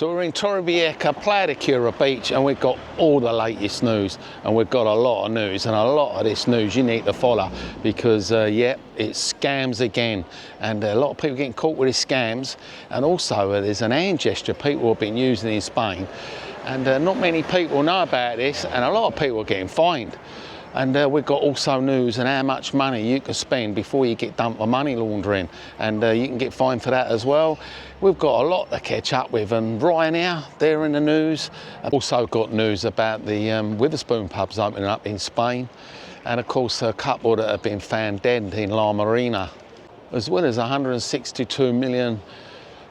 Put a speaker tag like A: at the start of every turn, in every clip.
A: So we're in Torrevieja, Playa de Cura beach, and we've got all the latest news, and we've got a lot of news, and a lot of this news you need to follow because yeah, it's scams again, and a lot of people getting caught with these scams. And also there's an hand gesture people have been using in Spain, and not many people know about this, and a lot of people are getting fined. And we've got also news on how much money you can spend before you get done for money laundering, and you can get fined for that as well. We've got a lot to catch up with, and Ryanair, they're in the news. I've also got news about the Wetherspoons pubs opening up in Spain, and of course a couple that have been found dead in Marina, as well as 162 million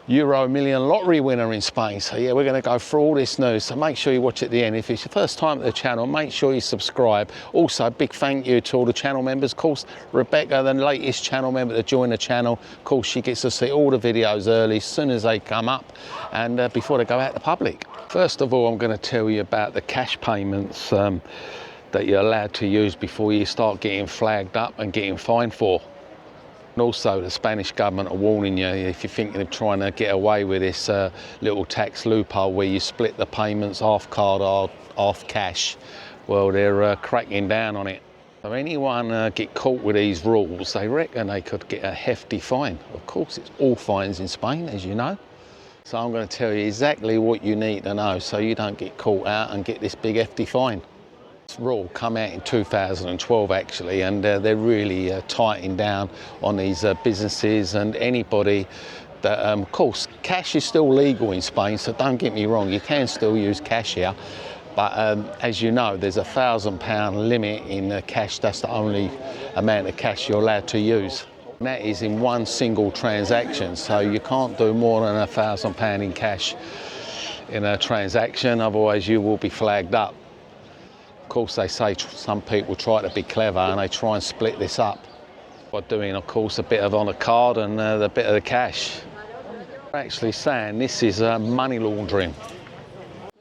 A: lottery winner in Spain. So yeah, we're going to go through all this news, so make sure you watch at the end. If it's your first time at the channel, make sure you subscribe. Also, big thank you to all the channel members. Of course, Rebecca, the latest channel member to join the channel, of course she gets to see all the videos early as soon as they come up and before they go out to public. First of all, I'm going to tell you about the cash payments that you're allowed to use before you start getting flagged up and getting fined for. And also the Spanish government are warning you if you're thinking of trying to get away with this little tax loophole where you split the payments half card or half cash. Well, they're cracking down on it. So anyone get caught with these rules, they reckon they could get a hefty fine. Of course, it's all fines in Spain, as you know. So I'm going to tell you exactly what you need to know so you don't get caught out and get this big hefty fine. Rule come out in 2012 actually, and they're really tightening down on these businesses and anybody that of course cash is still legal in Spain, so don't get me wrong, you can still use cash here, but as you know, there's a £1,000 limit in cash. That's the only amount of cash you're allowed to use, and that is in one single transaction, so you can't do more than £1,000 in cash in a transaction, otherwise you will be flagged up. Of course, they say some people try to be clever and they try and split this up by doing, of course, a bit of on a card and a bit of the cash. They're actually saying this is money laundering.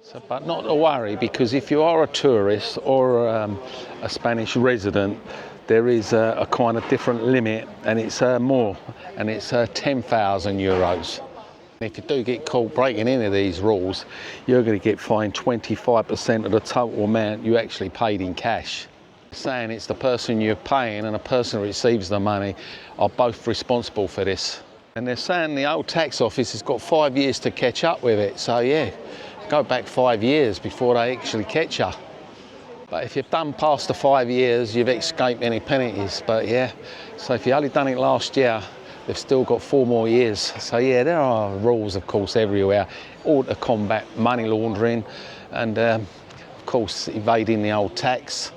A: So, but not to worry, because if you are a tourist or a Spanish resident, there is a kind of different limit, and it's more, and it's 10,000 euros. If you do get caught breaking into these rules, you're going to get fined 25% of the total amount you actually paid in cash. Saying it's the person you're paying and the person who receives the money are both responsible for this. And they're saying the old tax office has got 5 years to catch up with it. So yeah, go back 5 years before they actually catch you. But if you've done past the 5 years, you've escaped any penalties. But yeah, so if you only done it last year, they've still got 4 more years. So yeah, there are rules, of course, everywhere, all to combat money laundering and, of course, evading the old tax.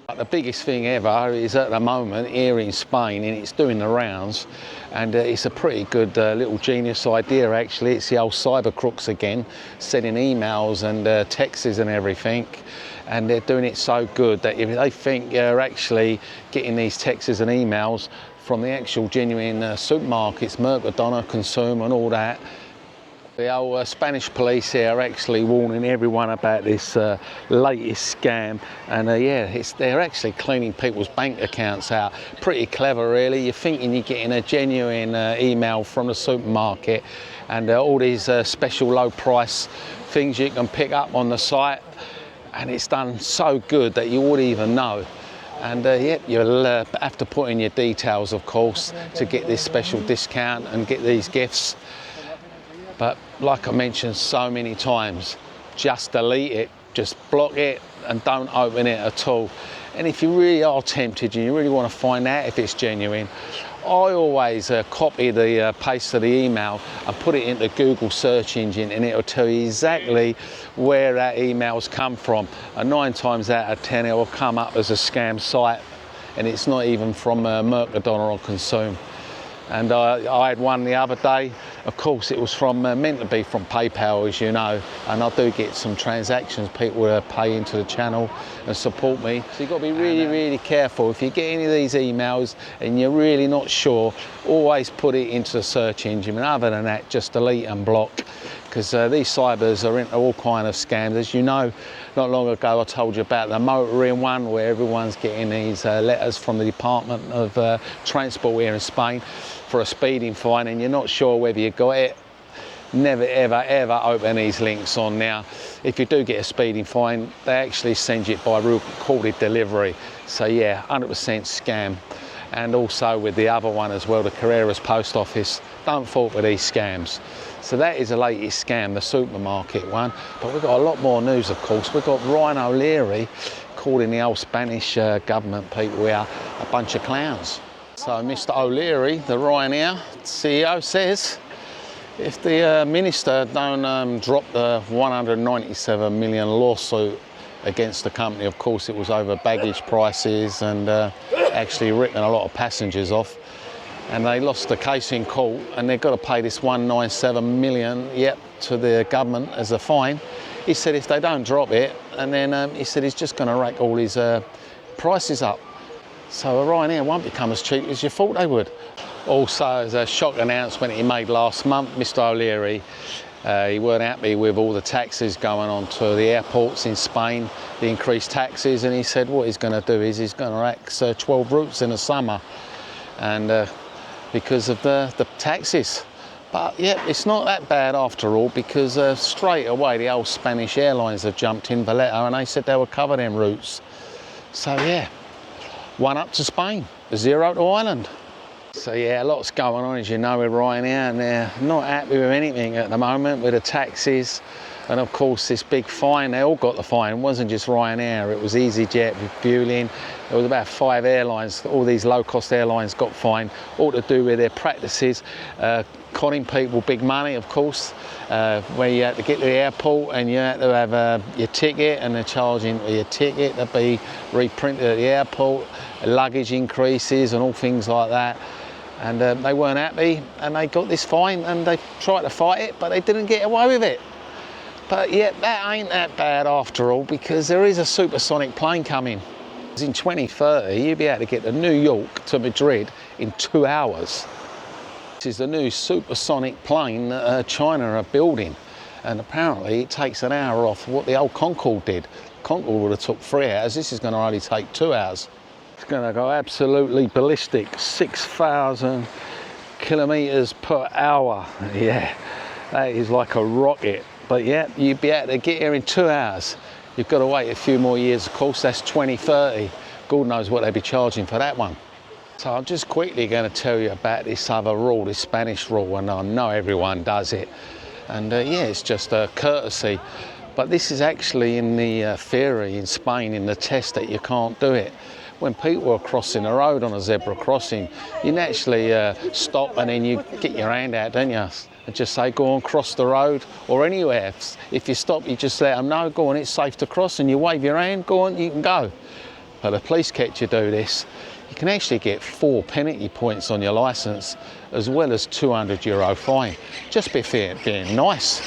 A: But the biggest thing ever is at the moment here in Spain, and it's doing the rounds, and it's a pretty good little genius idea, actually. It's the old cyber crooks again, sending emails and texts and everything. And they're doing it so good that if they think you're actually getting these texts and emails from the actual genuine supermarkets, Mercadona, Consum and all that. The old Spanish police here are actually warning everyone about this latest scam, and yeah, they're actually cleaning people's bank accounts out. Pretty clever really. You're thinking you're getting a genuine email from the supermarket, and all these special low price things you can pick up on the site, and it's done so good that you wouldn't even know. And yeah, you'll have to put in your details, of course, to get this special discount and get these gifts. But like I mentioned so many times, just delete it, just block it and don't open it at all. And if you really are tempted and you really want to find out if it's genuine, I always copy the paste of the email and put it into Google search engine, and it'll tell you exactly where that email's come from. And 9 times out of 10 it will come up as a scam site, and it's not even from Mercadona or Consum. And I had one the other day. Of course, it was from meant to be from PayPal, as you know, and I do get some transactions. People pay into the channel and support me. So you've got to be really, really careful. If you get any of these emails and you're really not sure, always put it into the search engine. And other than that, just delete and block, because these cybers are into all kind of scams. As you know, not long ago I told you about the motoring one, where everyone's getting these letters from the Department of Transport here in Spain for a speeding fine, and you're not sure whether you got it. never ever open these links on now. If you do get a speeding fine, they actually send you it by recorded delivery. So yeah, 100% scam. And also with the other one as well, the Carreras post office, don't fall for these scams. So that is the latest scam, the supermarket one. But we've got a lot more news, of course. We've got Ryan O'Leary calling the old Spanish government people here a bunch of clowns. So Mr. O'Leary, the Ryanair CEO, says if the minister don't drop the 197 million lawsuit against the company, of course it was over baggage prices and actually written a lot of passengers off, and they lost the case in court and they've got to pay this 197 million, yep, to the government as a fine. He said if they don't drop it, and then he said he's just going to rack all his prices up. So a Ryanair won't become as cheap as you thought they would. Also, as a shock announcement he made last month, Mr. O'Leary, he weren't happy with all the taxes going on to the airports in Spain, the increased taxes, and he said what he's going to do is he's going to axe 12 routes in the summer, and because of the taxes. But yeah, it's not that bad after all, because straight away the old Spanish airlines have jumped in Valletta and they said they would cover them routes. So yeah, 1 up to Spain, 0 to Ireland. So yeah, lots going on, as you know, with Ryanair, and they're not happy with anything at the moment with the taxes. And of course this big fine, they all got the fine. It wasn't just Ryanair, it was EasyJet, refueling. There was about 5 airlines, all these low-cost airlines got fined, all to do with their practices, conning people big money, of course, where you had to get to the airport and you had to have your ticket, and they're charging for your ticket to be reprinted at the airport, luggage increases and all things like that. And they weren't happy and they got this fine, and they tried to fight it, but they didn't get away with it. But yeah, that ain't that bad after all, because there is a supersonic plane coming. In 2030, you'll be able to get to New York to Madrid in 2 hours. This is the new supersonic plane that China are building. And apparently it takes an hour off what the old Concorde did. Concorde would have took 3 hours. This is going to only take 2 hours. It's going to go absolutely ballistic, 6,000 kilometers per hour. Yeah, that is like a rocket. But yeah, you'd be able to get here in 2 hours. You've got to wait a few more years, of course, that's 2030. God knows what they'd be charging for that one. So I'm just quickly going to tell you about this other rule, this Spanish rule, and I know everyone does it. And yeah, it's just a courtesy. But this is actually in the theory in Spain, in the test, that you can't do it. When people are crossing the road on a zebra crossing, you naturally stop and then you get your hand out, don't you? And just say, go on, cross the road, or anywhere. If you stop, you just let them know, go on, it's safe to cross, and you wave your hand, go on, you can go. But the police catch you do this, you can actually get 4 penalty points on your licence, as well as €200 fine, just being nice.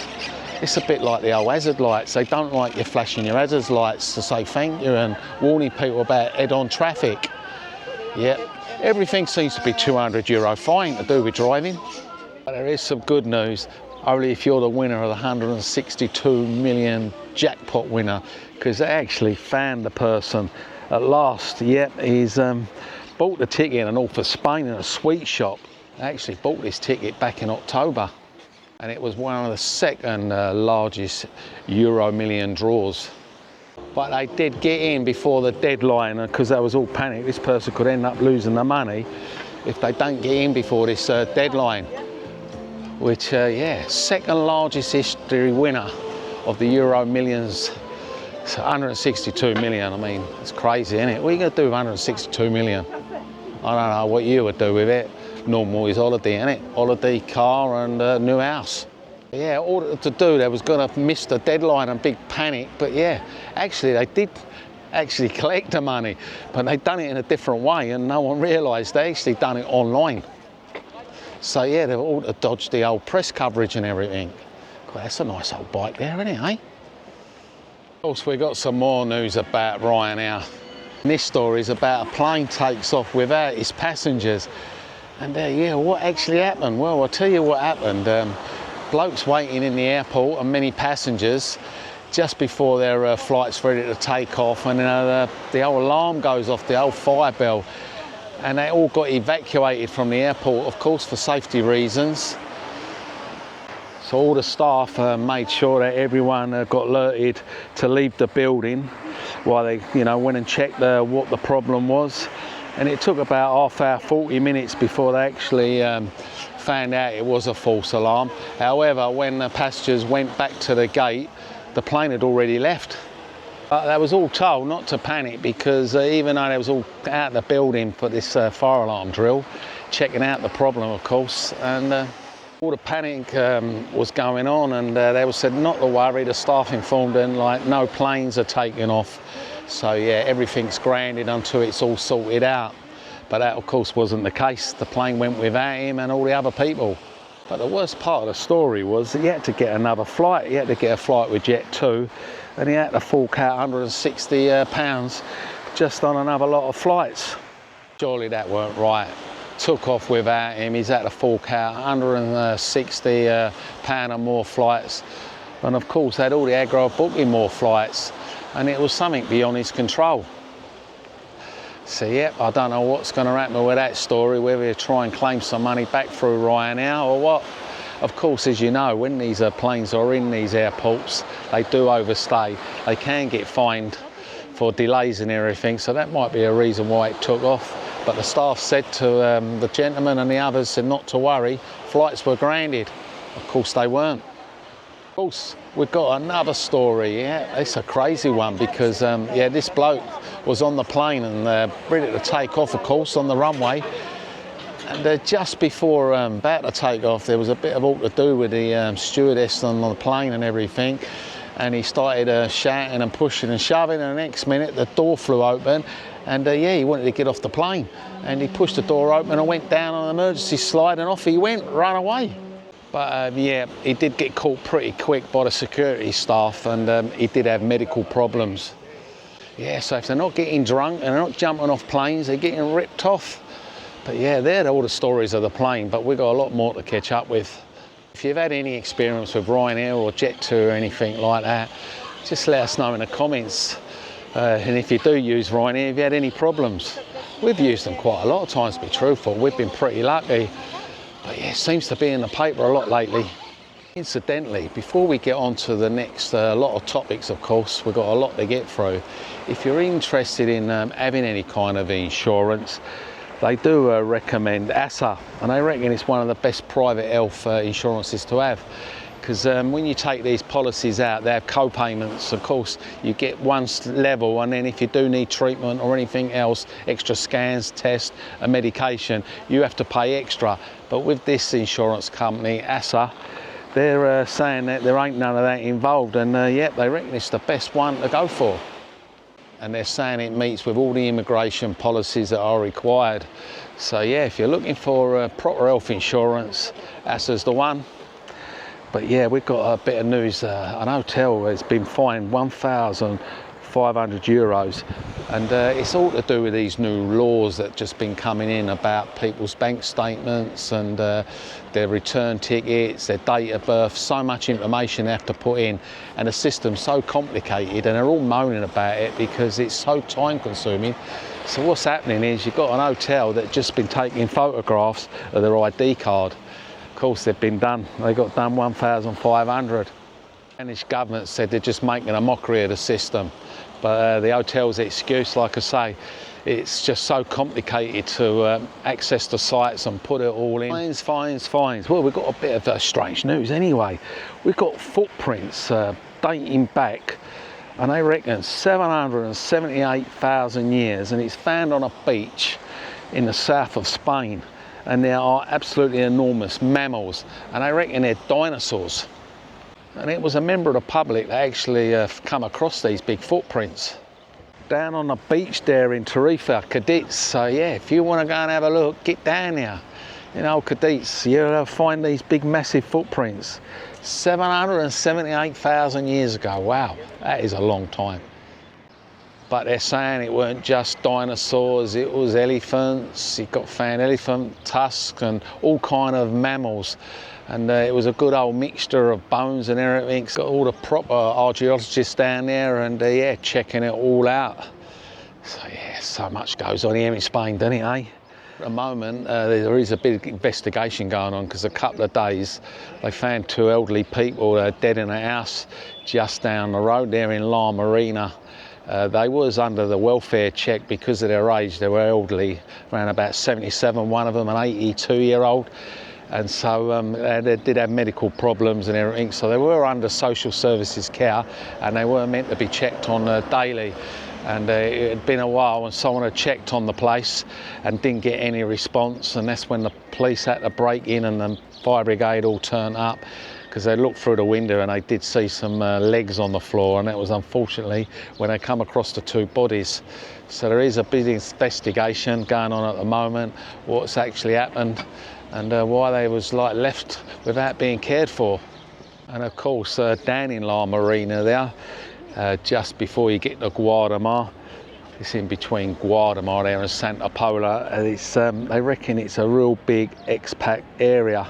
A: It's a bit like the old hazard lights. They don't like you flashing your hazard lights to say thank you and warning people about head-on traffic. Yep, everything seems to be €200 fine to do with driving. But there is some good news, only if you're the winner of the 162 million jackpot winner, because they actually found the person at last. Yep, he's bought the ticket in North of Spain in a sweet shop. They actually bought this ticket back in October, and it was one of the second largest Euro million draws. But they did get in before the deadline, because they was all panicked. This person could end up losing the money if they don't get in before this deadline. Which, yeah, second largest history winner of the Euro millions. It's 162 million, I mean, it's crazy, isn't it? What are you going to do with 162 million? I don't know what you would do with it. Normal is holiday, isn't it? Holiday, car and new house. Yeah, all to do, they was going to miss the deadline and big panic, but yeah, actually they did actually collect the money, but they done it in a different way and no one realised they actually done it online. So yeah, they've all dodged the old press coverage and everything. God, that's a nice old bike there, isn't it, eh? Of course, we've got some more news about Ryanair. This story is about a plane takes off without its passengers. And yeah, what actually happened? Well, I'll tell you what happened. Blokes waiting in the airport and many passengers just before their flight's ready to take off, and the old alarm goes off, the old fire bell. And they all got evacuated from the airport, of course, for safety reasons. So all the staff made sure that everyone got alerted to leave the building while they, went and checked what the problem was. And it took about half hour, 40 minutes before they actually found out it was a false alarm. However, when the passengers went back to the gate, the plane had already left. They was all told not to panic because even though they was all out of the building for this fire alarm drill, checking out the problem, of course, and all the panic was going on, and they were said not to worry. The staff informed them like no planes are taking off. So yeah, everything's grounded until it's all sorted out. But that, of course, wasn't the case. The plane went without him and all the other people. But the worst part of the story was that he had to get another flight. He had to get a flight with Jet 2, and he had to fork out £160 just on another lot of flights. Surely that weren't right. Took off without him. He's had to fork out £160 and more flights. And of course, had all the aggro of booking more flights. And it was something beyond his control. So yep, I don't know what's going to happen with that story, whether you try and claim some money back through Ryanair or what. Of course, as you know, when these planes are in these airports, they do overstay. They can get fined for delays and everything, so that might be a reason why it took off. But the staff said to the gentleman and the others said not to worry, flights were grounded. Of course they weren't. Of course, we've got another story, yeah, it's a crazy one because, yeah, this bloke was on the plane and ready to take off, of course, on the runway. And just before about to take off, there was a bit of all to do with the stewardess on the plane and everything. And he started shouting and pushing and shoving, and the next minute the door flew open, and yeah, he wanted to get off the plane. And he pushed the door open and went down on an emergency slide, and off he went, run away. But yeah, he did get caught pretty quick by the security staff, and he did have medical problems. Yeah, so if they're not getting drunk and they're not jumping off planes, they're getting ripped off. But yeah, they're all the stories of the plane, but we've got a lot more to catch up with. If you've had any experience with Ryanair or Jet2 or anything like that, just let us know in the comments. And if you do use Ryanair, have you had any problems? We've used them quite a lot of times, to be truthful. We've been pretty lucky. But yeah, it seems to be in the paper a lot lately. Incidentally, before we get on to the next lot of topics, of course, we've got a lot to get through. If you're interested in having any kind of insurance, they do recommend ASA, and I reckon it's one of the best private health insurances to have. Because when you take these policies out, they have co-payments. Of course, you get one level, and then if you do need treatment or anything else, extra scans, tests, and medication, you have to pay extra. But with this insurance company, ASA, they're saying that there ain't none of that involved, and yep, they reckon it's the best one to go for. And they're saying it meets with all the immigration policies that are required. So yeah, if you're looking for proper health insurance, ASA's the one. But yeah, we've got a bit of news. An hotel has been fined €1,500, and it's all to do with these new laws that just been coming in about people's bank statements and their return tickets, their date of birth, so much information they have to put in, and the system's so complicated, and they're all moaning about it because it's so time consuming. So what's happening is you've got an hotel that's just been taking photographs of their ID card. Of course, they've been done. They got done 1,500. The Spanish government said they're just making a mockery of the system. But the hotel's excuse, like I say, it's just so complicated to access the sites and put it all in. Fines, fines, fines. Well, we've got a bit of strange news anyway. We've got footprints dating back, and they reckon 778,000 years, and it's found on a beach in the south of Spain. And they are absolutely enormous mammals, and I reckon they're dinosaurs. And it was a member of the public that actually come across these big footprints down on the beach there in Torrevieja, Cadiz. So yeah, if you want to go and have a look, get down there. You know, Cadiz, you'll find these big massive footprints. 778,000 years ago, wow, that is a long time. But they're saying it weren't just dinosaurs, it was elephants. It got found elephant tusks and all kind of mammals. And it was a good old mixture of bones and everything. It's got all the proper archaeologists down there and yeah, checking it all out. So yeah, so much goes on here in Spain, doesn't it, eh? At the moment, there is a big investigation going on because a couple of days they found 2 elderly people dead in a house just down the road there in Marina. They was under the welfare check because of their age. They were elderly, around about 77, one of them an 82-year-old. And so they did have medical problems and everything, so they were under social services care and they were meant to be checked on daily. And it had been a while and someone had checked on the place and didn't get any response, and that's when the police had to break in and the fire brigade all turned up because they looked through the window and they did see some legs on the floor, and that was unfortunately when they come across the 2 bodies. So there is a big investigation going on at the moment, what's actually happened and why they was left without being cared for. And of course down in Marina there, just before you get to Guadamar, it's in between Guadamar there and Santa Pola, and it's they reckon it's a real big expat area.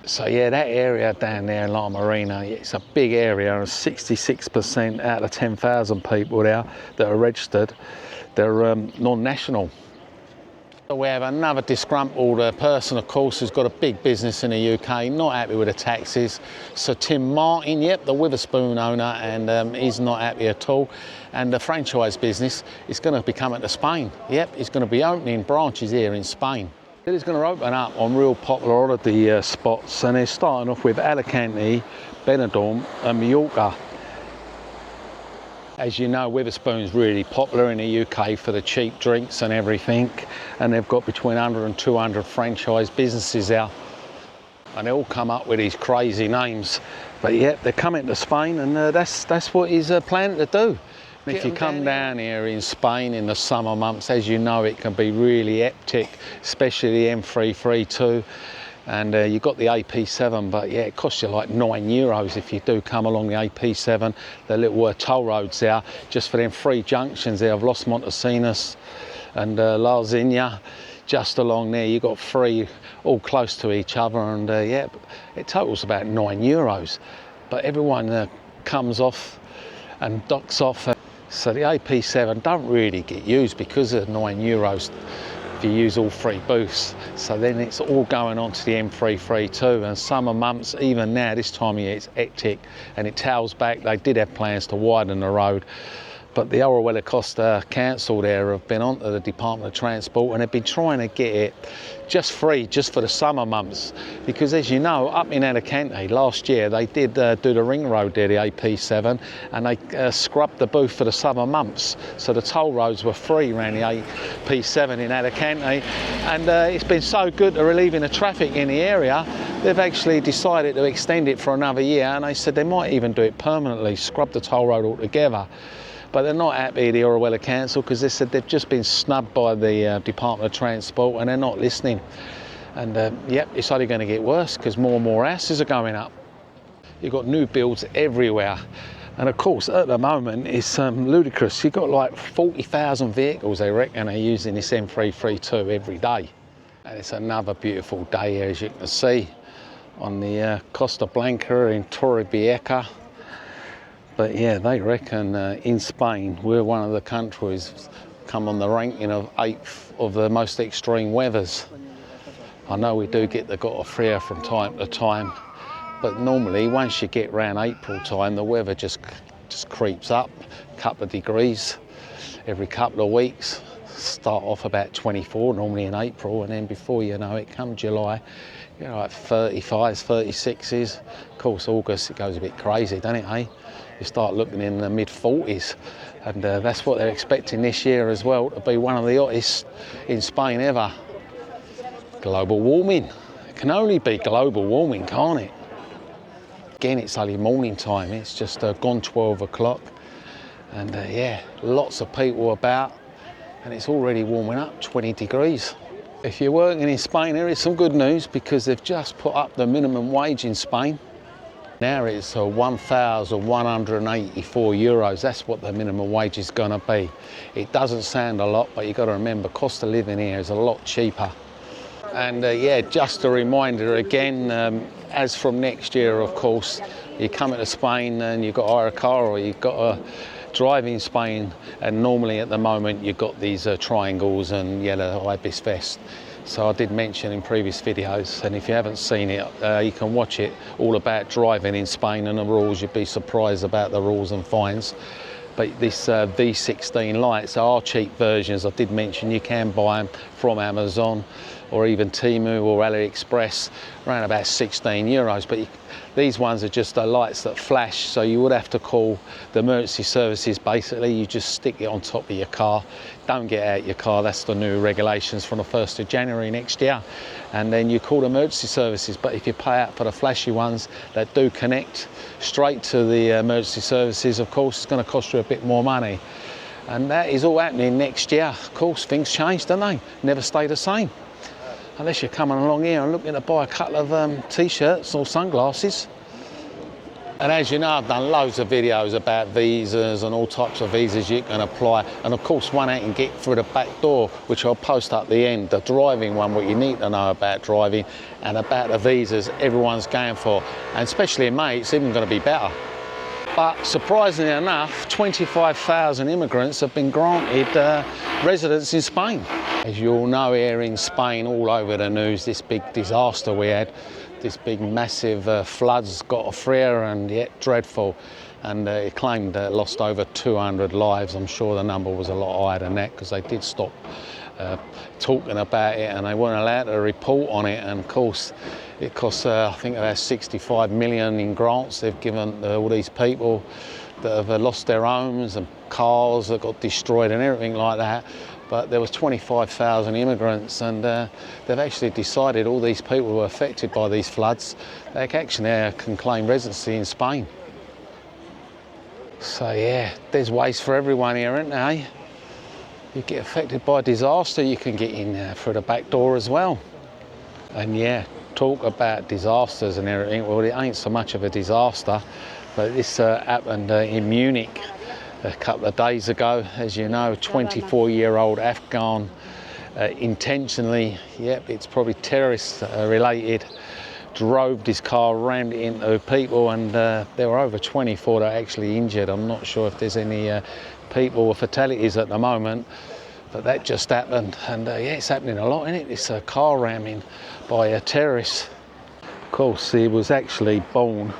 A: So yeah, that area down there in Marina, it's a big area, and 66% out of 10,000 people there that are registered, they're non-national. We have another disgruntled person, of course, who's got a big business in the UK, not happy with the taxes. So Tim Martin, yep, the Wetherspoons owner, and he's not happy at all. And the franchise business is going to be coming to Spain. Yep, he's going to be opening branches here in Spain. It's going to open up on real popular holiday spots, and they're starting off with Alicante, Benidorm and Mallorca. As you know, Wetherspoons really popular in the UK for the cheap drinks and everything, and they've got between 100 and 200 franchise businesses there, and they all come up with these crazy names. But yeah, they're coming to Spain, and that's what he's planning to do. If you come down here in Spain in the summer months, as you know, it can be really hectic, especially the M332. And you've got the AP7, but yeah, it costs you like €9 if you do come along the AP7, the little toll roads there, just for them 3 junctions there of Los Montesinos and La Zina, just along there. You've got 3 all close to each other, and yeah, it totals about €9. But everyone comes off and docks off. So the AP7 don't really get used because of €9. You use all 3 booths, so then it's all going on to the M332, and summer months, even now this time of year, it's hectic and it tails back. They did have plans to widen the road, but the Torrevieja Costa Council there have been onto the Department of Transport and they've been trying to get it just free, just for the summer months, because as you know, up in Alicante last year they did do the ring road there, the AP7, and they scrubbed the booth for the summer months, so the toll roads were free around the AP7 in Alicante, and it's been so good to relieving the traffic in the area, they've actually decided to extend it for another year, and they said they might even do it permanently, scrub the toll road altogether. But they're not happy, the Torrevieja Council, because they said they've just been snubbed by the Department of Transport and they're not listening. And yep, it's only going to get worse because more and more houses are going up. You've got new builds everywhere. And of course, at the moment, it's ludicrous. You've got like 40,000 vehicles, they reckon, are using this M332 every day. And it's another beautiful day here, as you can see, on the Costa Blanca in Torrevieja. But yeah, they reckon in Spain, we're one of the countries come on the ranking of 8th of the most extreme weathers. I know we do get the gota fria from time to time, but normally once you get around April time, the weather just creeps up a couple of degrees every couple of weeks. Start off about 24 normally in April, and then before you know it, come July, you know, like 35s, 36s. Of course, August it goes a bit crazy, doesn't it, eh? You start looking in the mid-40s, and that's what they're expecting this year as well, to be one of the hottest in Spain ever. Global warming. It can only be global warming, can't it? Again, it's only morning time. It's just gone 12 o'clock, and yeah, lots of people about, and it's already warming up 20 degrees. If you're working in Spain, there is some good news because they've just put up the minimum wage in Spain. Now it's €1,184. That's what the minimum wage is going to be. It doesn't sound a lot, but you've got to remember, cost of living here is a lot cheaper. And yeah, just a reminder again, as from next year, of course, you're coming to Spain and you've got to hire a car or you've got to driving in Spain, and normally at the moment you've got these triangles and yellow ibis vest. So I did mention in previous videos, and if you haven't seen it, you can watch it, all about driving in Spain and the rules. You'd be surprised about the rules and fines. But this V16 lights are cheap versions. I did mention you can buy them from Amazon or even Temu or AliExpress, around about 16 euros. But these ones are just the lights that flash, so you would have to call the emergency services. Basically, you just stick it on top of your car. Don't get out your car. That's the new regulations from the 1st of January next year. And then you call the emergency services. But if you pay out for the flashy ones that do connect straight to the emergency services, of course, it's going to cost you a bit more money. And that is all happening next year. Of course, things change, don't they? Never stay the same. Unless you're coming along here and looking to buy a couple of t-shirts or sunglasses. And as you know, I've done loads of videos about visas and all types of visas you can apply. And of course, one I can get through the back door, which I'll post up the end, the driving one, what you need to know about driving and about the visas everyone's going for. And especially in May, it's even going to be better. But surprisingly enough, 25,000 immigrants have been granted residence in Spain. As you all know, here in Spain, all over the news, this big disaster we had, this big massive floods got a freer and yet dreadful. And it claimed lost over 200 lives. I'm sure the number was a lot higher than that, because they did stop talking about it and they weren't allowed to report on it. And of course, it costs, I think, about 65 million in grants they've given all these people that have lost their homes and cars that got destroyed and everything like that. But there was 25,000 immigrants, and they've actually decided all these people who were affected by these floods, they actually can claim residency in Spain. So yeah, there's ways for everyone here, isn't there? Eh? You get affected by a disaster, you can get in through the back door as well. And yeah, talk about disasters and everything. Well, it ain't so much of a disaster, but this happened in Munich a couple of days ago. As you know, 24-year-old Afghan intentionally, yep, it's probably terrorist related, drove this car, rammed it into people, and there were over 24 that are actually injured. I'm not sure if there's any people or fatalities at the moment, but that just happened. And yeah, it's happening a lot, isn't it? This car ramming by a terrorist. Of course, he was actually born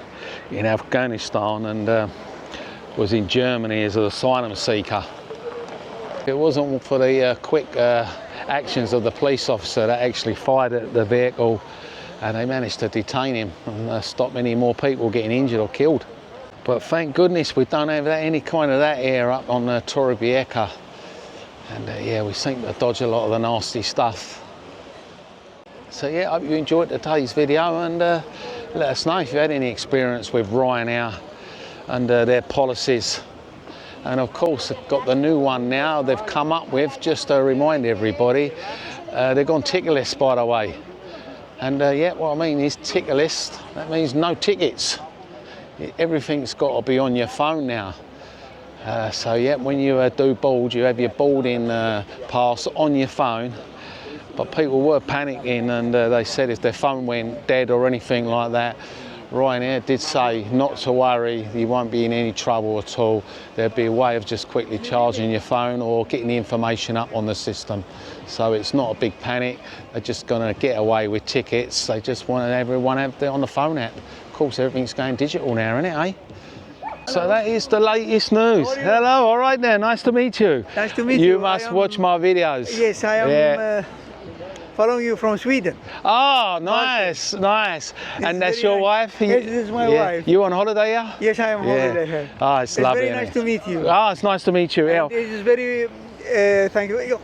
A: in Afghanistan and was in Germany as an asylum seeker. It wasn't for the quick actions of the police officer that actually fired at the vehicle, and they managed to detain him and stop any more people getting injured or killed. But thank goodness we don't have any kind of that here up on Torrevieja. And yeah, we seem to dodge a lot of the nasty stuff. So yeah, I hope you enjoyed today's video, and let us know if you had any experience with Ryanair and their policies. And of course, they've got the new one now they've come up with, just to remind everybody. They've gone ticketless, by the way. And yeah, what I mean is ticketless, that means no tickets. Everything's got to be on your phone now. So yeah, when you do board, you have your boarding pass on your phone. But people were panicking, and they said if their phone went dead or anything like that, Ryanair did say not to worry, you won't be in any trouble at all. There'd be a way of just quickly charging your phone or getting the information up on the system. So it's not a big panic. They're just going to get away with tickets. They just want everyone to have it on the phone app. Of course, everything's going digital now, isn't it, eh? So that is the latest news. Hello, all right there, nice to meet you.
B: Nice to meet you.
A: You must watch my videos.
B: Yes, I am following you from Sweden.
A: Oh, nice, nice. And that's your wife?
B: Yes, this is my wife.
A: You on holiday here?
B: Yes, I am on holiday here.
A: Oh, it's lovely.
B: Very nice to meet you.
A: Oh, it's nice to meet you.
B: And it is very, thank you.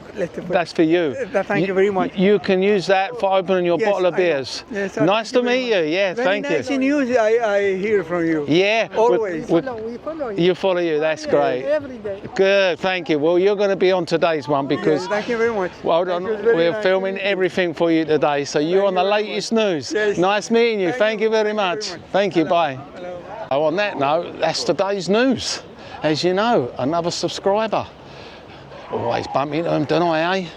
A: That's for you.
B: Thank you very much.
A: You can use that for opening your bottle of beers.
B: Yes,
A: nice to meet you. Yeah, thank you.
B: Very nice news I hear from you.
A: Yeah.
B: Always.
C: We follow you.
A: You follow you, that's great.
C: Every day.
A: Good, thank you. Well, you're going to be on today's one because
B: Yes, thank you very much.
A: well done. We're filming everything for you today, so you're on the latest news.
B: Yes.
A: Nice meeting you. Thank you very much. Thank you. Bye.
B: Hello.
A: Oh, on that note, that's today's news. As you know, another subscriber. Always bump into them, don't I, eh?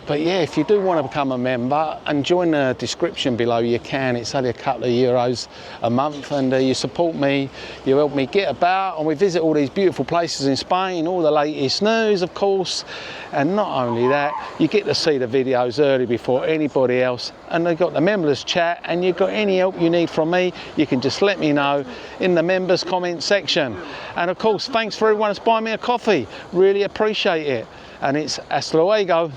A: But yeah, if you do want to become a member and join the description below, you can. It's only a couple of euros a month, and you support me, you help me get about, and we visit all these beautiful places in Spain, all the latest news, of course. And not only that, you get to see the videos early before anybody else, and they've got the members chat, and you've got any help you need from me, you can just let me know in the members comment section. And of course, thanks for everyone that's buying me a coffee, really appreciate it. And it's hasta luego.